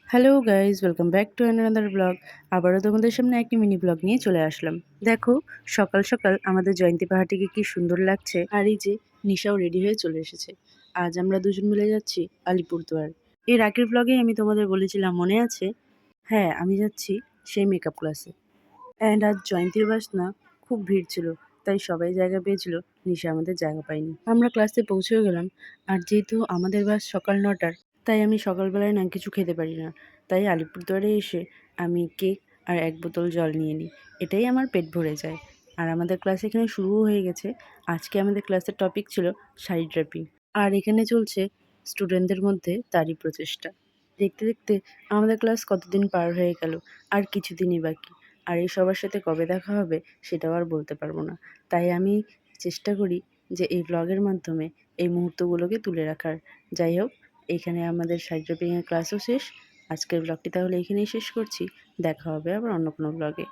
Hello guys, welcome back to another blog. আবারও তোমাদের সামনে একটি মিনি ব্লগ নিয়ে চলে আসলাম। দেখো, সকাল সকাল আমাদের জয়ন্তী পাহাড়টিকে কি সুন্দর লাগছে। আর এই যে নিশাও রেডি হয়ে চলে এসেছে। আজ আমরা দুজন মিলে যাচ্ছি আলিপুরদুয়ার। এর আগের ব্লগে আমি তোমাদের বলেছিলাম, মনে আছে? হ্যাঁ, আমি যাচ্ছি সেই মেকআপ ক্লাসে। অ্যান্ড আজ জয়ন্তীর বাস না, খুব ভিড় ছিল, তাই সবাই জায়গা পেয়েছিল, নিশা আমাদের জায়গা পায়নি। আমরা ক্লাসে পৌঁছেও গেলাম। আর যেহেতু আমাদের বাস সকাল 9টার, তাই আমি সকালবেলায় না কিছু খেতে পারি না। তাই আলিপুরদুয়ারে এসে আমি কেক আর এক বোতল জল নিয়ে নিই, এটাই আমার পেট ভরে যায়। আর আমাদের ক্লাস এখানে শুরুও হয়ে গেছে। আজকে আমাদের ক্লাসের টপিক ছিল শাড়ি ড্রেপিং। আর এখানে চলছে স্টুডেন্টদের মধ্যে তারই প্রচেষ্টা। দেখতে দেখতে আমাদের ক্লাস কতদিন পার হয়ে গেল, আর কিছুদিনই বাকি। আর এই সবার সাথে কবে দেখা হবে সেটাও আর বলতে পারবো না। তাই আমি চেষ্টা করি যে এই ব্লগের মাধ্যমে এই মুহূর্তগুলোকে তুলে রাখার। যাই হোক, এইখানে আমাদের শাড়ি ড্রেপিংয়ের ক্লাসও শেষ। আজকের ব্লগটি তাহলে এখানেই শেষ করছি। দেখা হবে আবার অন্য কোনো ব্লগে।